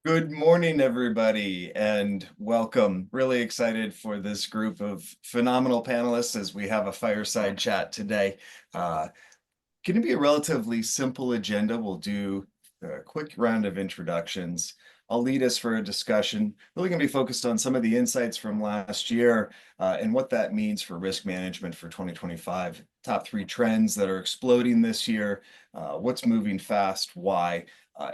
Good morning, everybody, and welcome. Really excited for this group of phenomenal panelists as we have a fireside chat today. Going to be a relatively simple agenda. We'll do a quick round of introductions. I'll lead us for a discussion, really going to be focused on some of the insights from last year and what that means for risk management for 2025. Top three trends that are exploding this year, what's moving fast, why,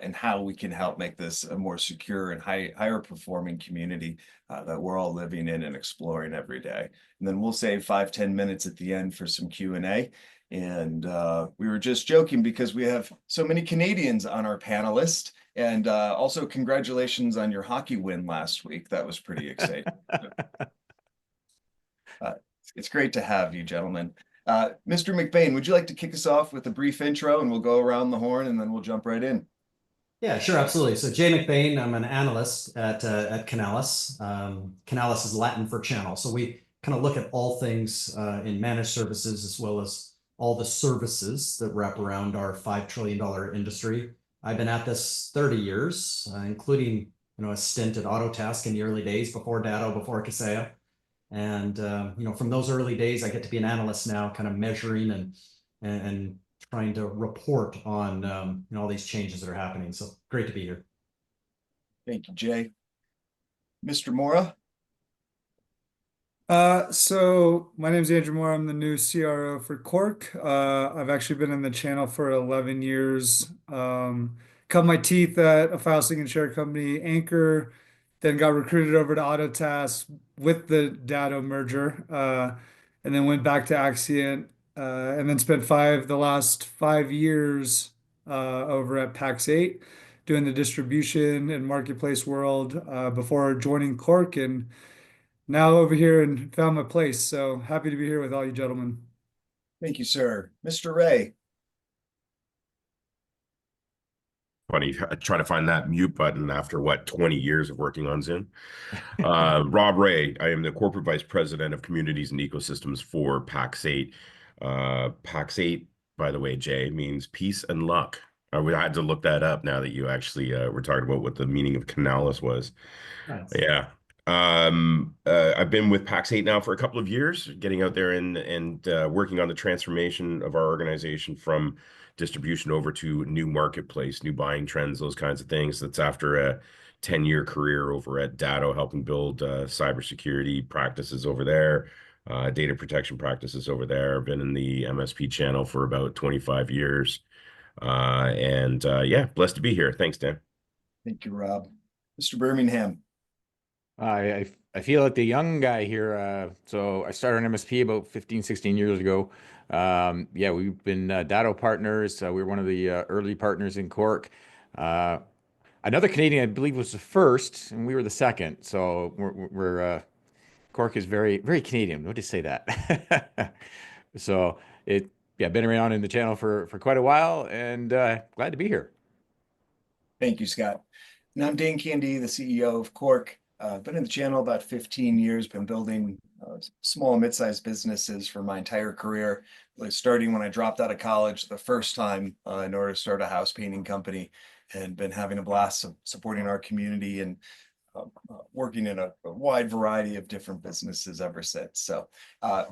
and how we can help make this a more secure and higher performing community that we're all living in and exploring every day. And then we'll save 5-10 minutes at the end for some Q&A. And we were just joking because we have so many Canadians on our panelist. And also, congratulations on your hockey win last week. That was pretty exciting. It's great to have you, gentlemen. Mr. McBain, would you like to kick us off with a brief intro and we'll go around the horn and then we'll jump right in? Yeah, sure, absolutely. So Jay McBain, I'm an analyst at Canalys. Canalys is Latin for channel. So we kind of look at all things in managed services as well as all the services that wrap around our $5 trillion industry. I've been at this 30 years, including a stint at Autotask in the early days before Datto, before Kaseya. And from those early days, I get to be an analyst now, kind of measuring and trying to report on all these changes that are happening. So great to be here. Thank you, Jay. Mr. Mora? So my name is Andrew Moore. I'm the new CRO for Cork. I've actually been in the channel for 11 years. Cut my teeth at a file sync and share company, Anchor, then got recruited over to Autotask with the Datto merger, and then went back to Axient, and then spent the last 5 years over at Pax8 doing the distribution and marketplace world before joining Cork, and now over here and found my place. So happy to be here with all you gentlemen. Thank you, sir. Mr. Ray? Funny, I try to find that mute button after 20 years of working on Zoom. Rob Ray, I am the corporate vice president of communities and ecosystems for Pax8. Pax8, by the way, Jay, means peace and luck. I had to look that up now that you actually were talking about what the meaning of Canalys was. Nice. Yeah. I've been with Pax8 now for a couple of years, getting out there and working on the transformation of our organization from distribution over to new marketplace, new buying trends, those kinds of things. That's after a 10-year career over at Datto, helping build cybersecurity practices over there, data protection practices over there. I've been in the MSP channel for about 25 years. Yeah, blessed to be here. Thanks, Dan. Thank you, Rob. Mr. Birmingham? I feel like the young guy here. So I started on MSP about 15, 16 years ago. Yeah, we've been Datto partners. We were one of the early partners in Cork. Another Canadian, I believe, was the first, and we were the second. So Cork is very, very Canadian. What do you say that? So yeah, been around in the channel for quite a while, and glad to be here. Thank you, Scott. And I'm Dane Candy, the CEO of Cork. Been in the channel about 15 years, been building small and mid-sized businesses for my entire career, really starting when I dropped out of college the first time in order to start a house painting company, and been having a blast supporting our community and working in a wide variety of different businesses ever since. So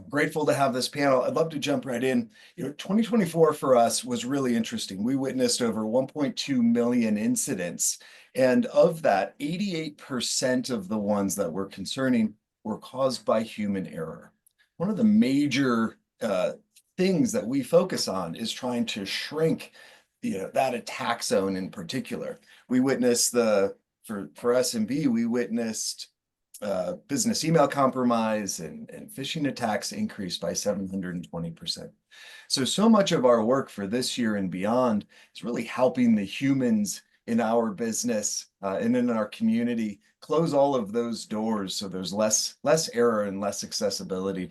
grateful to have this panel. I'd love to jump right in. 2024 for us was really interesting. We witnessed over 1.2 million incidents. And of that, 88% of the ones that were concerning were caused by human error. One of the major things that we focus on is trying to shrink that attack zone in particular. We witnessed for SMB, we witnessed business email compromise and phishing attacks increased by 720%. So much of our work for this year and beyond is really helping the humans in our business and in our community close all of those doors so there's less error and less accessibility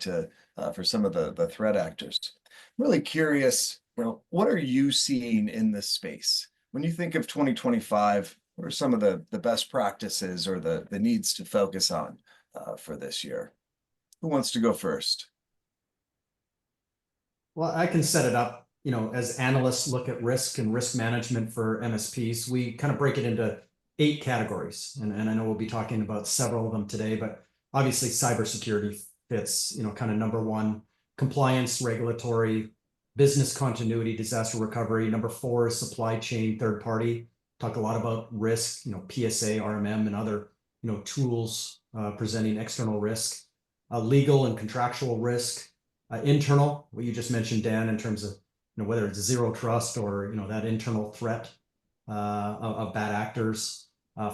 for some of the threat actors. I'm really curious, what are you seeing in this space? When you think of 2025, what are some of the best practices or the needs to focus on for this year? Who wants to go first? Well, I can set it up. As analysts look at risk and risk management for MSPs, we kind of break it into 8 categories. And I know we'll be talking about several of them today, but obviously cybersecurity fits, kind of number one, compliance, regulatory, business continuity, disaster recovery. Number 4 is supply chain, third party. Talk a lot about risk, PSA, RMM, and other, tools presenting external risk. Legal and contractual risk. Internal, what you just mentioned, Dan, in terms of whether it's zero trust or that internal threat of bad actors,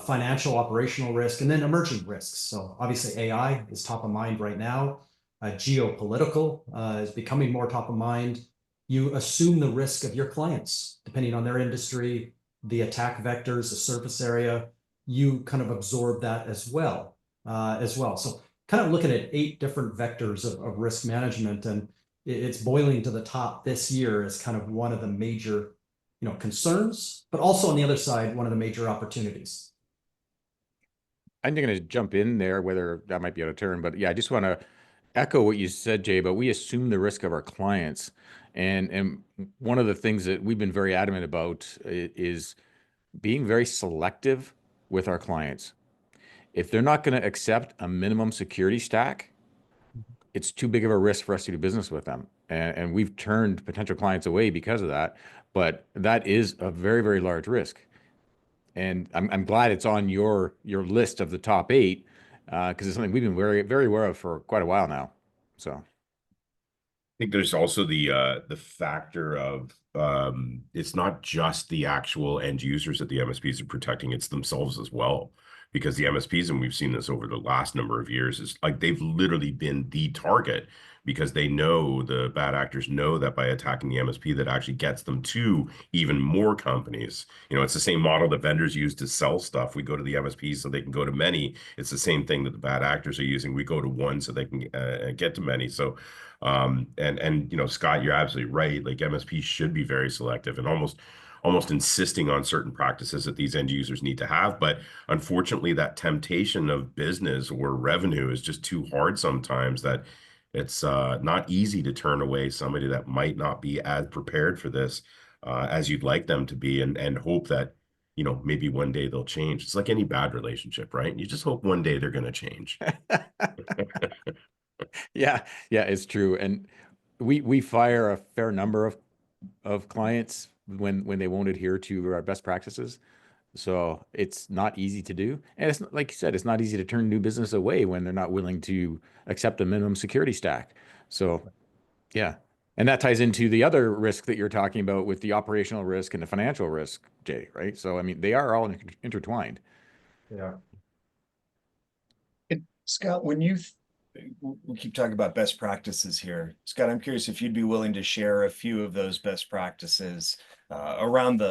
financial operational risk, and then emerging risks. So obviously AI is top of mind right now. Geopolitical is becoming more top of mind. You assume the risk of your clients, depending on their industry, the attack vectors, the surface area. You kind of absorb that as well. So kind of looking at 8 different vectors of risk management, and it's boiling to the top this year as kind of one of the major concerns, but also on the other side, one of the major opportunities. I'm going to jump in there, whether that might be out of turn, but yeah, I just want to echo what you said, Jay, but we assume the risk of our clients. And one of the things that we've been very adamant about is being very selective with our clients. If they're not going to accept a minimum security stack, it's too big of a risk for us to do business with them. And we've turned potential clients away because of that. But that is a very, very large risk. And I'm glad it's on your list of the top 8, because it's something we've been very, very aware of for quite a while now. So think there's also the factor of it's not just the actual end users that the MSPs are protecting, it's themselves as well. Because the MSPs, and we've seen this over the last number of years, is like they've literally been the target because they know, the bad actors know that by attacking the MSP, that actually gets them to even more companies. It's the same model that vendors use to sell stuff. We go to the MSP so they can go to many. It's the same thing that the bad actors are using. We go to one so they can get to many. So, Scott, you're absolutely right. Like MSPs should be very selective and almost insisting on certain practices that these end users need to have. But unfortunately, that temptation of business or revenue is just too hard sometimes, that it's not easy to turn away somebody that might not be as prepared for this as you'd like them to be, and hope that, maybe one day they'll change. It's like any bad relationship, right? You just hope one day they're going to change. yeah, it's true. And we fire a fair number of clients when they won't adhere to our best practices. So it's not easy to do. And it's like you said, it's not easy to turn new business away when they're not willing to accept a minimum security stack. So yeah. And that ties into the other risk that you're talking about with the operational risk and the financial risk, Jay, right? So, I mean, they are all intertwined. Yeah. Scott, we keep talking about best practices here. Scott, I'm curious if you'd be willing to share a few of those best practices around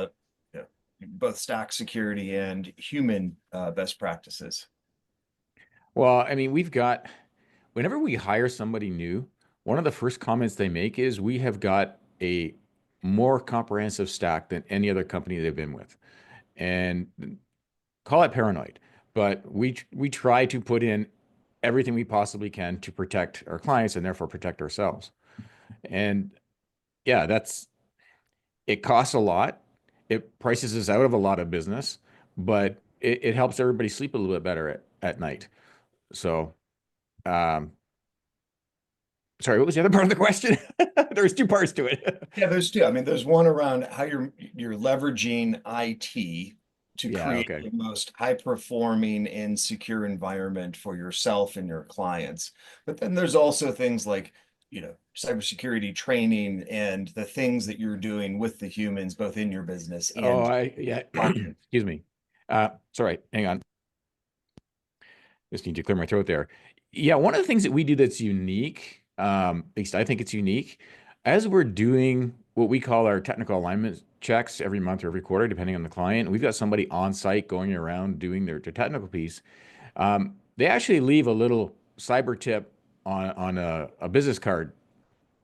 both stack security and human best practices. Well, I mean, whenever we hire somebody new, one of the first comments they make is, we have got a more comprehensive stack than any other company they've been with. And call it paranoid, but we try to put in everything we possibly can to protect our clients and therefore protect ourselves. And yeah, it costs a lot. It prices us out of a lot of business, but it helps everybody sleep a little bit better at night. So, sorry, what was the other part of the question? There's 2 parts to it. Yeah, there's 2. I mean, there's one around how you're leveraging IT to create the most high-performing and secure environment for yourself and your clients. But then there's also things like, cybersecurity training and the things that you're doing with the humans, both in your business and Excuse me. Sorry, hang on. Just need to clear my throat there. Yeah, one of the things that we do that's unique, at least I think it's unique, as we're doing what we call our technical alignment checks every month or every quarter, depending on the client, we've got somebody on site going around doing their technical piece. They actually leave a little cyber tip on a business card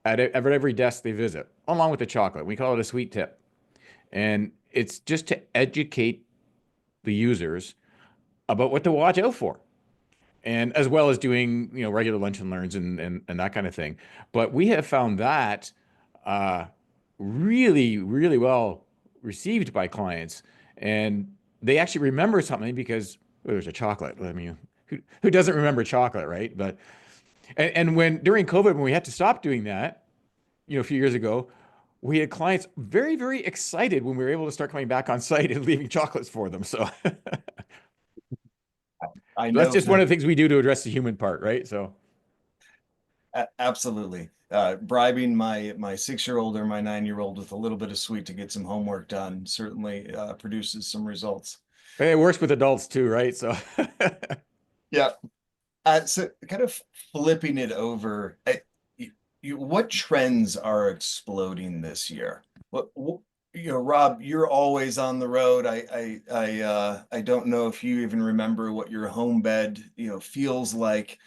at every desk they visit, along with the chocolate. We call it a sweet tip. And it's just to educate the users about what to watch out for. And as well as doing, regular lunch and learns and that kind of thing. But we have found that really, really well received by clients. And they actually remember something because well, there's a chocolate. I mean, who doesn't remember chocolate, right? But and when during COVID, when we had to stop doing that, a few years ago, we had clients very, very excited when we were able to start coming back on site and leaving chocolates for them. So, I that's know just one of the things we do to address the human part, right? So, absolutely. Bribing my 6-year-old or my 9-year-old with a little bit of sweet to get some homework done certainly produces some results. it works with adults too, right? So, Yeah. So kind of flipping it over, what trends are exploding this year? Rob, you're always on the road. I don't know if you even remember what your home bed, feels like.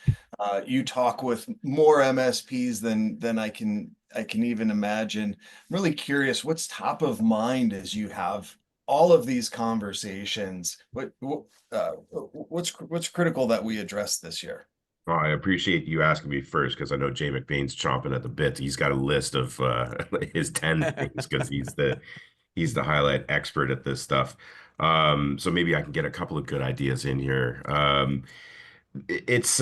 You talk with more MSPs than I can even imagine. I'm really curious, what's top of mind as you have all of these conversations? What's critical that we address this year? Well, I appreciate you asking me first because I know Jay McBain's chomping at the bit. He's got a list of his 10 things because he's the highlight expert at this stuff. So maybe I can get a couple of good ideas in here. It's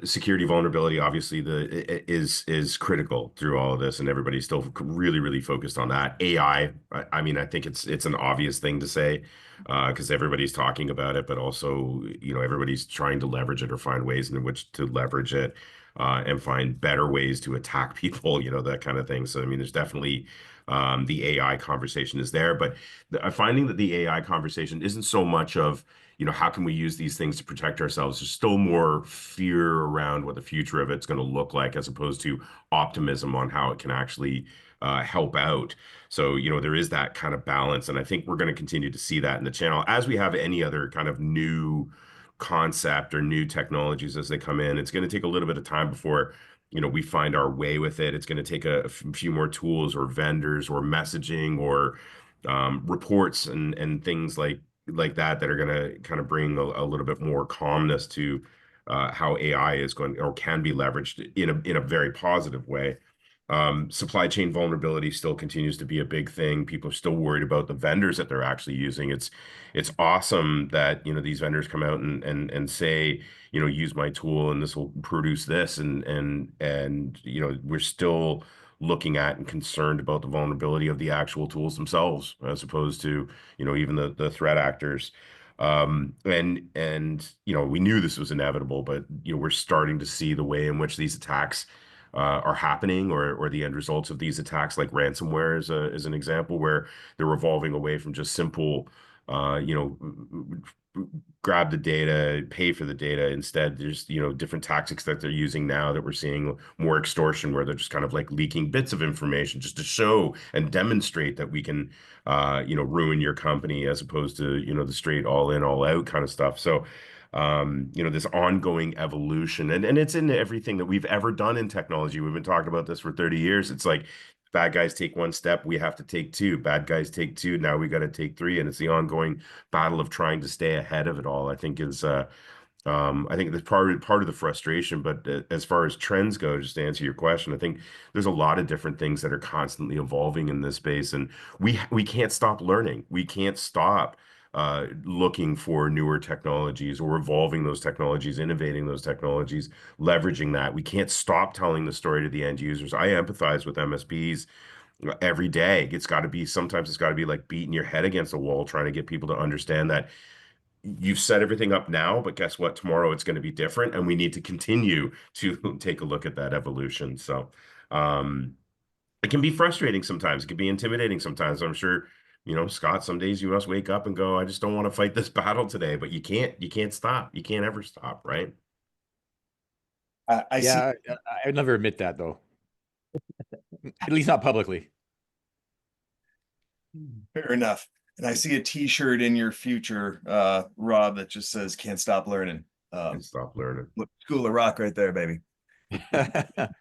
security vulnerability obviously is critical through all of this, and everybody's still really focused on that. I mean, I think it's an obvious thing to say because everybody's talking about it, but also everybody's trying to leverage it or find ways in which to leverage it and find better ways to attack people, that kind of thing. So I mean, there's definitely the AI conversation is there, but I'm finding that the AI conversation isn't so much of how can we use these things to protect ourselves? There's still more fear around what the future of it's going to look like, as opposed to optimism on how it can actually help out. So, there is that kind of balance. And I think we're going to continue to see that in the channel as we have any other kind of new concept or new technologies as they come in. It's going to take a little bit of time before we find our way with it. It's going to take a few more tools or vendors or messaging or reports and things like that are going to kind of bring a little bit more calmness to how AI is going or can be leveraged in a very positive way. Supply chain vulnerability still continues to be a big thing. People are still worried about the vendors that they're actually using. It's awesome that these vendors come out and say use my tool and this will produce this and we're still looking at and concerned about the vulnerability of the actual tools themselves as opposed to even the threat actors. And we knew this was inevitable, but we're starting to see the way in which these attacks are happening, or the end results of these attacks, like ransomware is an example where they're evolving away from just simple grab the data, pay for the data. Instead, there's different tactics that they're using now that we're seeing more extortion, where they're just kind of like leaking bits of information just to show and demonstrate that we can ruin your company, as opposed to the straight all in all out kind of stuff. So this ongoing evolution, and it's in everything that we've ever done in technology. We've been talking about this for 30 years. It's like bad guys take one step, we have to take two. Bad guys take two, now we got to take three. And it's the ongoing battle of trying to stay ahead of it all, I think is I think that's part of the frustration. But as far as trends go, just to answer your question, I think there's a lot of different things that are constantly evolving in this space, and we can't stop learning. We can't stop looking for newer technologies or evolving those technologies, innovating those technologies, leveraging that. We can't stop telling the story to the end users. I empathize with MSPs every day. Sometimes it's got to be like beating your head against a wall, trying to get people to understand that you've set everything up now, but guess what? Tomorrow it's going to be different, and we need to continue to take a look at that evolution. So, it can be frustrating sometimes. It can be intimidating sometimes. I'm sure, Scott, some days you must wake up and go, I just don't want to fight this battle today, but you can't stop. You can't ever stop, right? I see. yeah, I'd never admit that though, at least not publicly. Fair enough. And I see a T-shirt in your future, Rob, that just says "Can't stop learning." Can't stop learning. Look, School of Rock right there, baby. Mr.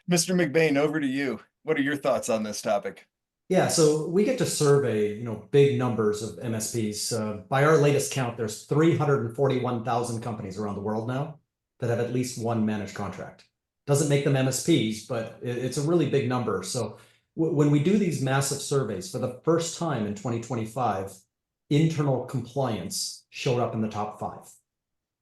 McBain, over to you. What are your thoughts on this topic? Yeah, so we get to survey, big numbers of MSPs. By our latest count, there's 341,000 companies around the world now that have at least one managed contract. Doesn't make them MSPs, but it's a really big number. So when we do these massive surveys for the first time in 2025, internal compliance showed up in the top 5.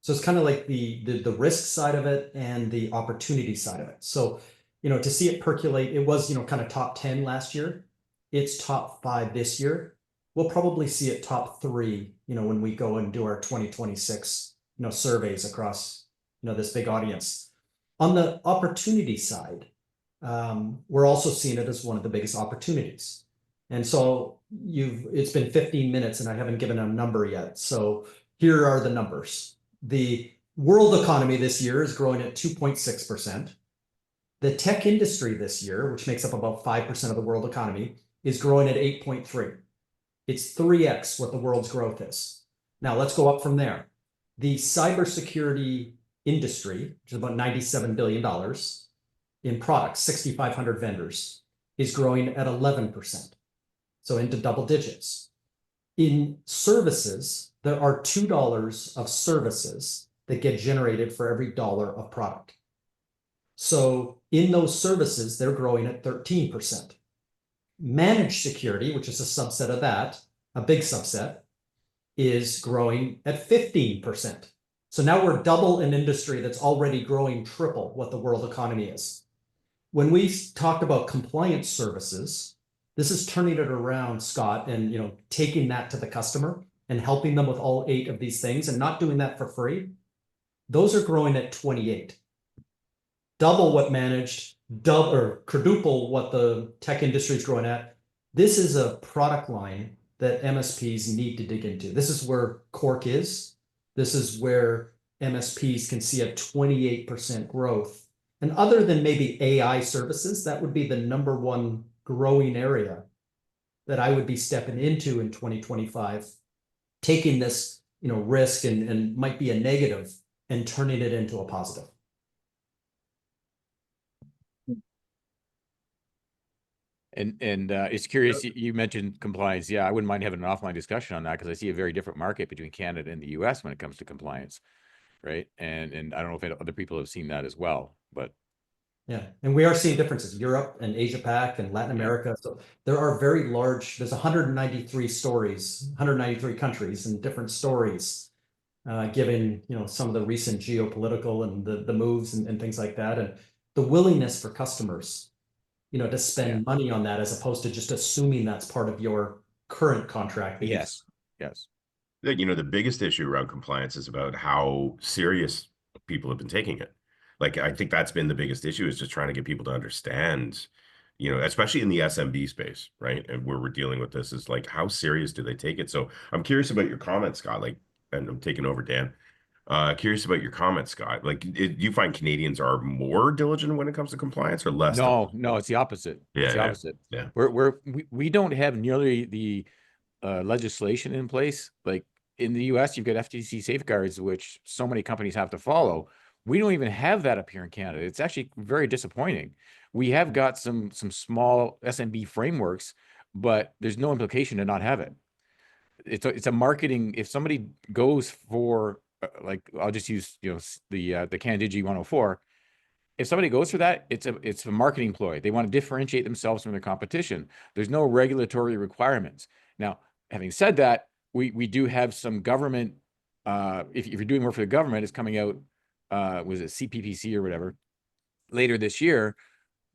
So it's kind of like the risk side of it and the opportunity side of it. So, to see it percolate, it was, kind of top 10 last year. It's top 5 this year. We'll probably see it top 3, when we go and do our 2026, surveys across, this big audience. On the opportunity side, we're also seeing it as one of the biggest opportunities. And so it's been 15 minutes and I haven't given a number yet. So here are the numbers. The world economy this year is growing at 2.6%. The tech industry this year, which makes up about 5% of the world economy, is growing at 8.3. It's 3x what the world's growth is. Now let's go up from there. The cybersecurity industry, which is about $97 billion in products, 6,500 vendors, is growing at 11%. So into double digits. In services, there are $2 of services that get generated for every dollar of product. So in those services, they're growing at 13%. Managed security, which is a subset of that, a big subset, is growing at 15%. So now we're double an industry that's already growing triple what the world economy is. When we talked about compliance services, this is turning it around, Scott, and taking that to the customer and helping them with all 8 of these things and not doing that for free. Those are growing at 28. Double what managed, double or quadruple what the tech industry is growing at. This is a product line that MSPs need to dig into. This is where Cork is. This is where MSPs can see a 28% growth. And other than maybe AI services, that would be the number one growing area that I would be stepping into in 2025, taking this, risk and might be a negative and turning it into a positive. And it's curious, you mentioned compliance. Yeah, I wouldn't mind having an offline discussion on that because I see a very different market between Canada and the US when it comes to compliance, right? And I don't know if other people have seen that as well, but yeah, and we are seeing differences. Europe and Asia Pac and Latin America. So there are very large, there's 193 stories, 193 countries and different stories, given, some of the recent geopolitical and the moves and things like that. And the willingness for customers, to spend money on that as opposed to just assuming that's part of your current contract. yes. The biggest issue around compliance is about how serious people have been taking it. Like, I think that's been the biggest issue, is just trying to get people to understand, especially in the SMB space, right? And where we're dealing with this is like, how serious do they take it? So I'm curious about your comments, Scott, and I'm taking over, Dan. Curious about your comments, Scott. Like, do you find Canadians are more diligent when it comes to compliance or less? No, it's the opposite. It's the opposite. Yeah. We don't have nearly the legislation in place. Like in the US, you've got FTC safeguards, which so many companies have to follow. We don't even have that up here in Canada. It's actually very disappointing. We have got some small SMB frameworks, but there's no implication to not have it. It's a marketing. If somebody goes for like, I'll just use the Candigi 104. If somebody goes for that, it's a marketing ploy. They want to differentiate themselves from their competition. There's no regulatory requirements. Now, having said that, we do have some government. If you're doing work for the government, it's coming out. Was it CPPC or whatever later this year?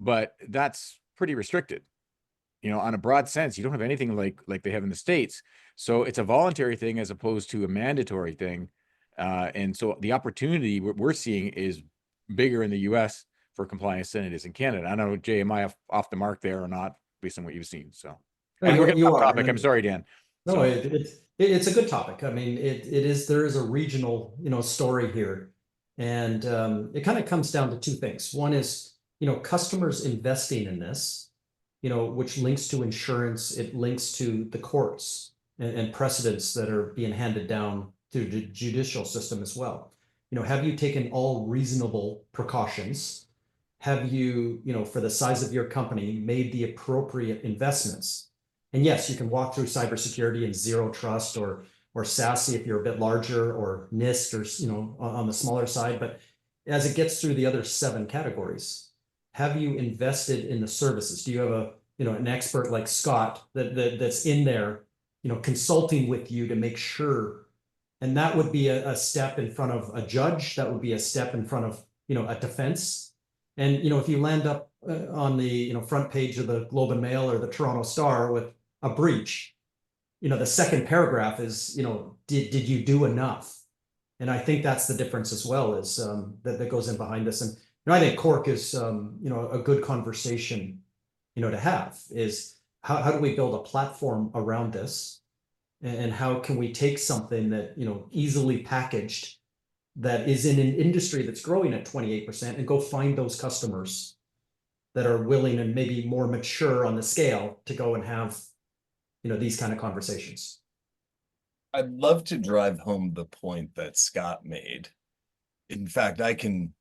But that's pretty restricted. On a broad sense, you don't have anything like they have in the States. So it's a voluntary thing as opposed to a mandatory thing. And so the opportunity we're seeing is bigger in the US for compliance than it is in Canada. I don't know, Jay, am I off the mark there or not, based on what you've seen? So No, we're getting you off are. topic. I'm sorry, Dan. No, So, it's a good topic. I mean, there is a regional, story here. And it kind of comes down to 2 things. One is, customers investing in this, which links to insurance, it links to the courts and precedents that are being handed down through the judicial system as well. Have you taken all reasonable precautions? Have you, for the size of your company, made the appropriate investments? And yes, you can walk through cybersecurity and zero trust or SASE if you're a bit larger, or NIST, or on the smaller side. But as it gets through the other 7 categories, have you invested in the services? Do you have an expert like Scott that's in there, consulting with you to make sure. And that would be a step in front of a judge. That would be a step in front of, a defense. And, if you land up on the, front page of the Globe and Mail or the Toronto Star with a breach, the second paragraph is, did you do enough? And I think that's the difference as well, is that goes in behind this. And I think Cork is, a good conversation, to have, is how do we build a platform around this? And how can we take something that, easily packaged, that is in an industry that's growing at 28%, and go find those customers that are willing and maybe more mature on the scale to go and have, these kind of conversations. I'd love to drive home the point that Scott made. In fact, I can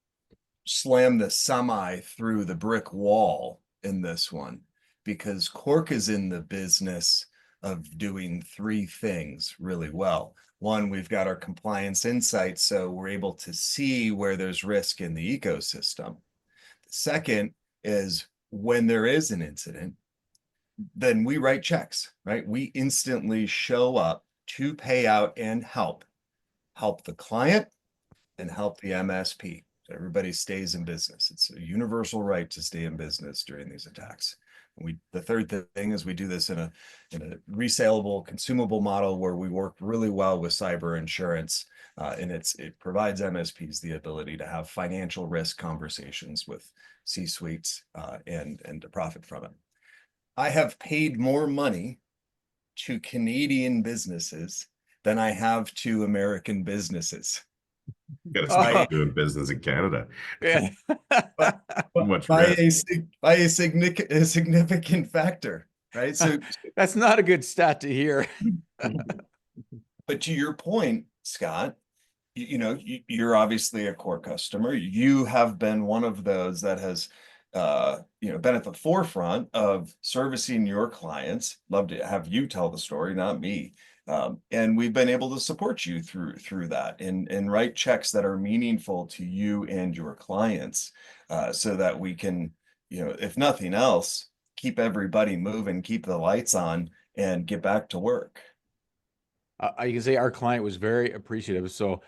slam the semi through the brick wall in this one, because Cork is in the business of doing three things really well. One, we've got our compliance insights, so we're able to see where there's risk in the ecosystem. The second is, when there is an incident, then we write checks, right? We instantly show up to pay out and help the client and help the MSP. So everybody stays in business. It's a universal right to stay in business during these attacks. The third thing is, we do this in a resaleable, consumable model where we work really well with cyber insurance, and it provides MSPs the ability to have financial risk conversations with C-suites and to profit from it. I have paid more money to Canadian businesses than I have to American businesses. Gotta start doing business in Canada. Yeah. Much by risk. a significant factor, right? So That's not a good stat to hear. but to your point, Scott, you're obviously a core customer. You have been one of those that has been at the forefront of servicing your clients. Love to have you tell the story, not me. And we've been able to support you through that, and write checks that are meaningful to you and your clients, so that we can, if nothing else, keep everybody moving, keep the lights on, and get back to work. I can say our client was very appreciative. So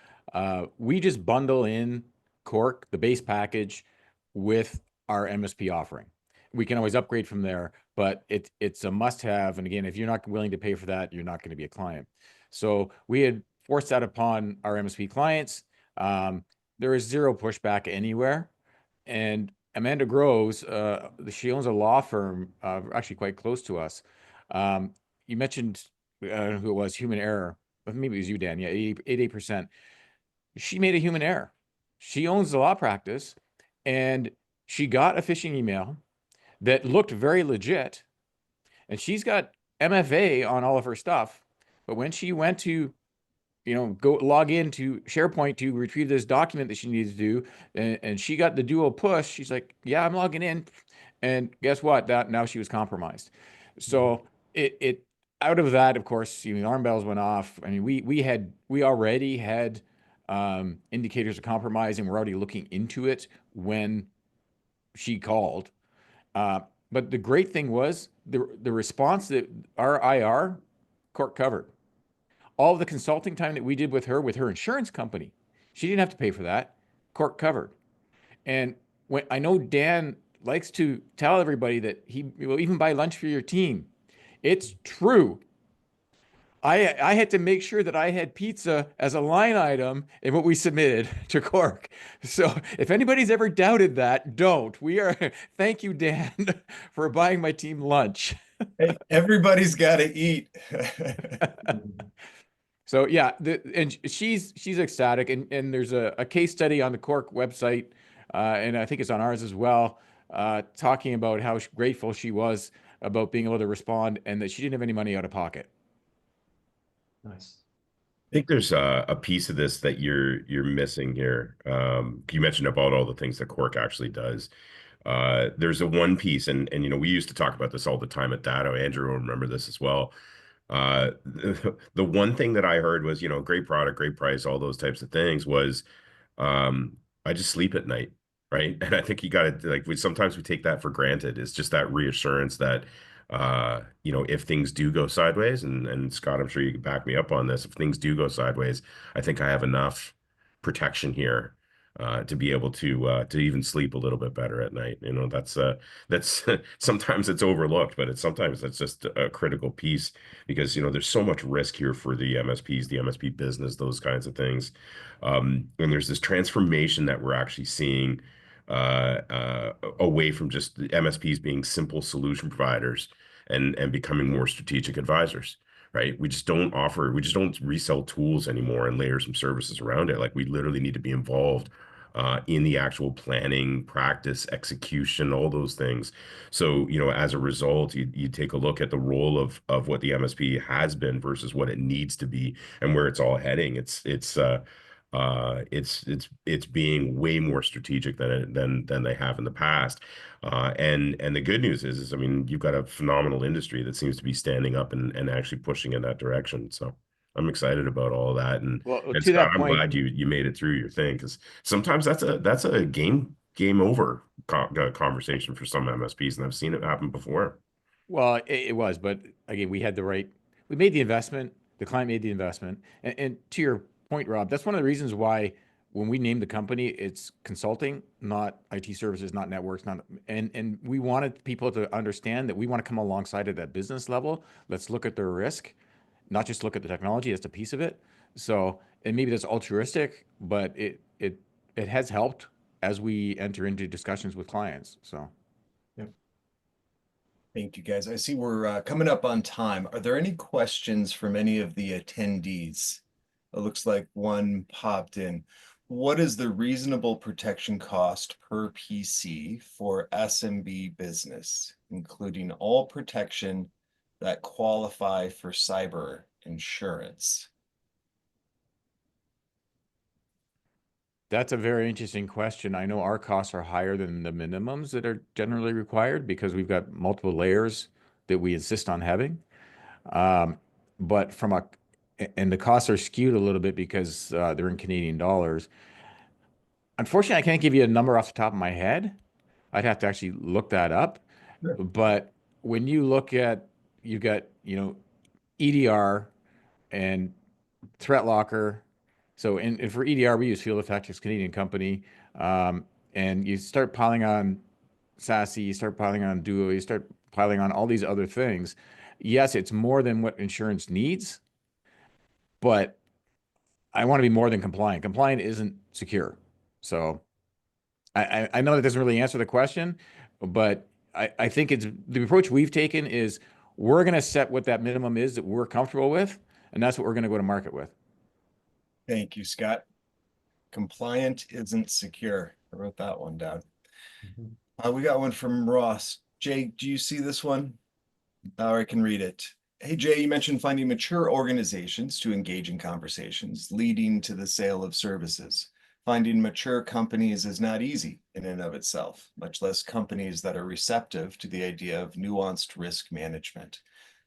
we just bundle in Cork, the base package, with our MSP offering. We can always upgrade from there, but it's a must-have. And again, if you're not willing to pay for that, you're not going to be a client. So we had forced that upon our MSP clients. There is zero pushback anywhere. And Amanda Groves, she owns a law firm, actually quite close to us. You mentioned who it was, human error. Maybe it was you, Dan. Yeah, 88%. She made a human error. She owns the law practice, and she got a phishing email that looked very legit, and she's got MFA on all of her stuff. But when she went to, go log into SharePoint to retrieve this document that she needed to do, and she got the dual push, she's like, yeah, I'm logging in. And guess what? Now she was compromised. So it out of that, of course, alarm bells went off. I mean, we already had indicators of compromise, and we're already looking into it when she called. But the great thing was the response that our IR Cork covered. All the consulting time that we did with her insurance company, she didn't have to pay for that. Cork covered. And when I know Dan likes to tell everybody that he will even buy lunch for your team. It's true. I had to make sure that I had pizza as a line item in what we submitted to Cork. So if anybody's ever doubted that, don't. Thank you, Dan, for buying my team lunch. Hey, everybody's got to eat. So yeah, and she's ecstatic, and there's a case study on the Cork website, and I think it's on ours as well, talking about how grateful she was about being able to respond, and that she didn't have any money out of pocket. Nice. I think there's a piece of this that you're missing here. You mentioned about all the things that Cork actually does. There's a one piece, and we used to talk about this all the time at Datto. Andrew will remember this as well. The one thing that I heard was, great product, great price, all those types of things, was I just sleep at night, right? And I think you got to, sometimes we take that for granted. It's just that reassurance that if things do go sideways, and Scott, I'm sure you can back me up on this. If things do go sideways, I think I have enough protection here to be able to even sleep a little bit better at night. That's sometimes it's overlooked, but sometimes that's just a critical piece because there's so much risk here for the MSPs, the MSP business, those kinds of things. And there's this transformation that we're actually seeing away from just the MSPs being simple solution providers and becoming more strategic advisors. Right. We just don't resell tools anymore and layer some services around it. Like we literally need to be involved in the actual planning, practice, execution, all those things. So, as a result, you take a look at the role of what the MSP has been versus what it needs to be and where it's all heading. It's being way more strategic than they have in the past. And the good news is, I mean, you've got a phenomenal industry that seems to be standing up and actually pushing in that direction. So I'm excited about all of that. And, Well, and to Scott, that I'm point, glad you made it through your thing because sometimes that's a game over conversation for some MSPs, and I've seen it happen before. well, it was, but again, we made the investment, the client made the investment. And to your point, Rob, that's one of the reasons why when we named the company, it's consulting, not IT services, not networks, and we wanted people to understand that we want to come alongside at that business level. Let's look at their risk, not just look at the technology, that's a piece of it. So, and maybe that's altruistic, but it has helped as we enter into discussions with clients. So. Thank you, guys. I see we're coming up on time. Are there any questions from any of the attendees? It looks like one popped in. What is the reasonable protection cost per PC for SMB business, including all protection that qualify for cyber insurance? That's a very interesting question. I know our costs are higher than the minimums that are generally required because we've got multiple layers that we insist on having. But and the costs are skewed a little bit because they're in Canadian dollars. Unfortunately, I can't give you a number off the top of my head. I'd have to actually look that up. Sure. But when you look at, you got, EDR and Threat Locker. So, and for EDR, we use Field of Tactics, Canadian company. And you start piling on SASE, you start piling on Duo, you start piling on all these other things. Yes, it's more than what insurance needs, but I want to be more than compliant. Compliant isn't secure. So I know that doesn't really answer the question, but I think it's the approach we've taken is we're going to set what that minimum is that we're comfortable with, and that's what we're going to go to market with. Thank you, Scott. Compliant isn't secure. I wrote that one down. We got one from Ross. Jay, do you see this one? Or I can read it. Hey, Jay, you mentioned finding mature organizations to engage in conversations, leading to the sale of services. Finding mature companies is not easy in and of itself, much less companies that are receptive to the idea of nuanced risk management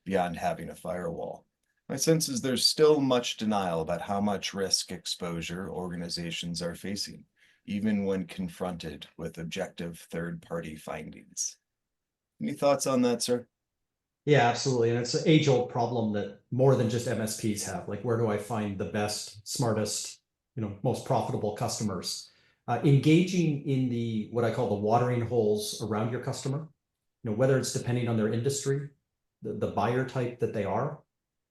beyond having a firewall. My sense is there's still much denial about how much risk exposure organizations are facing, even when confronted with objective third-party findings. Any thoughts on that, sir? Yeah, absolutely. And it's an age-old problem that more than just MSPs have. Like, where do I find the best, smartest, most profitable customers? Engaging in the what I call the watering holes around your customer, whether it's depending on their industry, the buyer type that they are.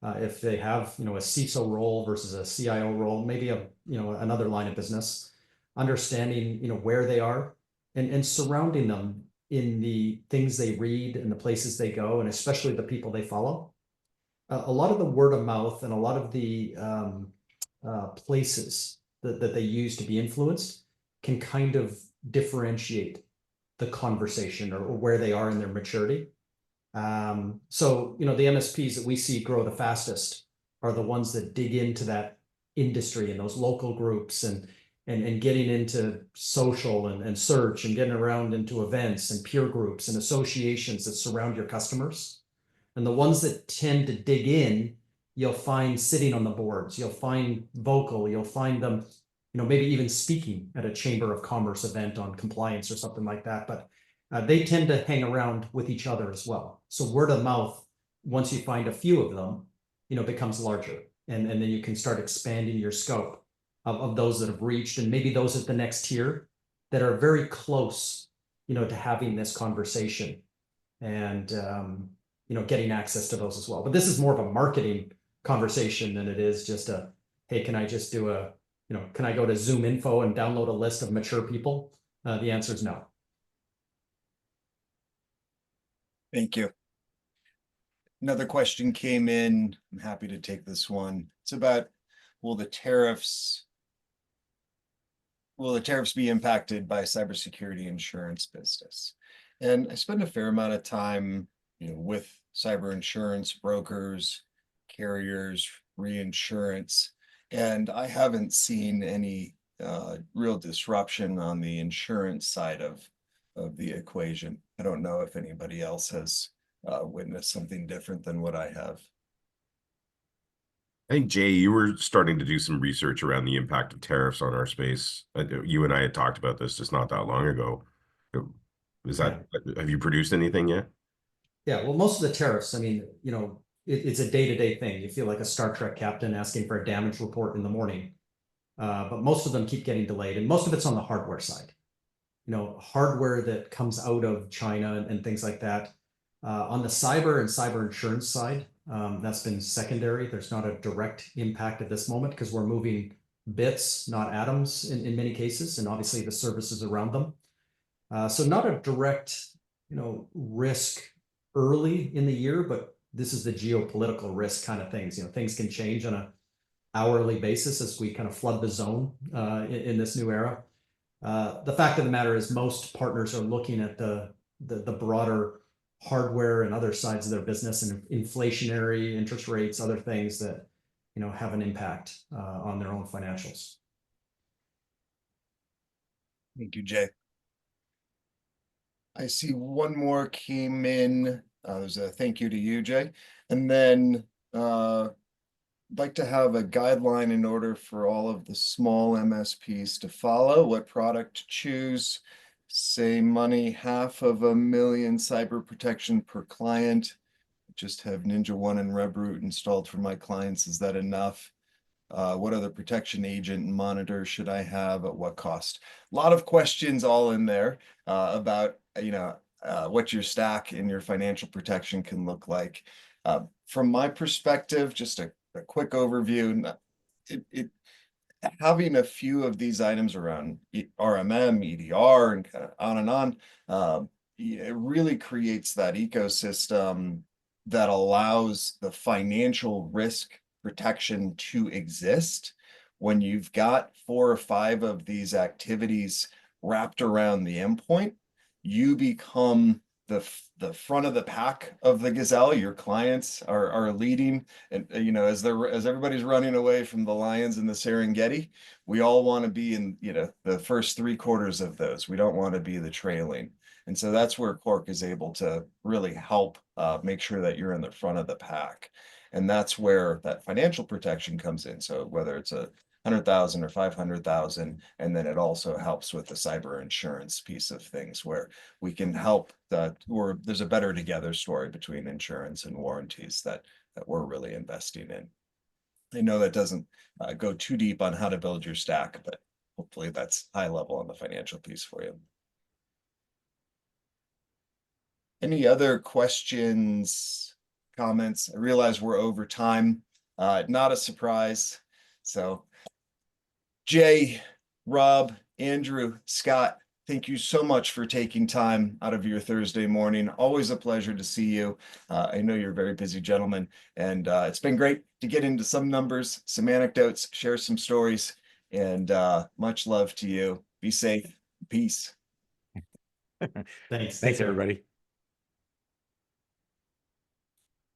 If they have, a CISO role versus a CIO role, maybe another line of business, understanding, where they are and surrounding them in the things they read and the places they go, and especially the people they follow. A lot of the word of mouth and a lot of the places that they use to be influenced can kind of differentiate the conversation or where they are in their maturity. So, the MSPs that we see grow the fastest are the ones that dig into that industry and those local groups and getting into social and search and getting around into events and peer groups and associations that surround your customers. And the ones that tend to dig in, you'll find sitting on the boards, you'll find vocal, you'll find them, maybe even speaking at a Chamber of Commerce event on compliance or something like that. But they tend to hang around with each other as well. So word of mouth, once you find a few of them, becomes larger. And then you can start expanding your scope of those that have reached, and maybe those at the next tier that are very close, to having this conversation and, getting access to those as well. But this is more of a marketing conversation than it is just hey, can I just do can I go to Zoom info and download a list of mature people? The answer is no. Thank you. Another question came in. I'm happy to take this one. It's about, will the tariffs be impacted by cybersecurity insurance business? And I spend a fair amount of time, with cyber insurance brokers, carriers, reinsurance, and I haven't seen any real disruption on the insurance side of the equation. I don't know if anybody else has witnessed something different than what I have. I think, Jay, you were starting to do some research around the impact of tariffs on our space. You and I had talked about this just not that long ago. Have you produced anything yet? Yeah, well, most of the tariffs, it's a day-to-day thing. You feel like a Star Trek captain asking for a damage report in the morning. But most of them keep getting delayed, and most of it's on the hardware side. Hardware that comes out of China and things like that. On the cyber and cyber insurance side, that's been secondary. There's not a direct impact at this moment because we're moving bits, not atoms in many cases, and obviously the services around them. So not a direct, risk early in the year, but this is the geopolitical risk kind of things. Things can change on a hourly basis as we kind of flood the zone in this new era. The fact of the matter is most partners are looking at the broader hardware and other sides of their business and inflationary interest rates, other things that, have an impact on their own financials. Thank you, Jay. I see one more came in. There's a thank you to you, Jay. And then I'd like to have a guideline in order for all of the small MSPs to follow, what product to choose. Say money, $500,000 cyber protection per client. Just have NinjaOne and RevRoot installed for my clients. Is that enough? What other protection agent and monitor should I have? At what cost? A lot of questions all in there about what your stack and your financial protection can look like. From my perspective, just a quick overview. Having a few of these items around RMM, EDR, and kind of on, it really creates that ecosystem that allows the financial risk protection to exist. When you've got 4 or 5 of these activities wrapped around the endpoint, you become the front of the pack of the gazelle. Your clients are leading, and as everybody's running away from the lions in the Serengeti, we all want to be in the first 3/4 of those. We don't want to be the trailing. And so that's where Cork is able to really help make sure that you're in the front of the pack. And that's where that financial protection comes in. So whether it's 100,000 or 500,000, and then it also helps with the cyber insurance piece of things, where we can help or there's a better together story between insurance and warranties that we're really investing in. I know that doesn't go too deep on how to build your stack, but hopefully that's high level on the financial piece for you. Any other questions, comments? I realize we're over time. Not a surprise. So Jay, Rob, Andrew, Scott, thank you so much for taking time out of your Thursday morning. Always a pleasure to see you. I know you're a very busy gentleman, and it's been great to get into some numbers, some anecdotes, share some stories, and much love to you. Be safe. Peace. Thanks. Thanks, everybody.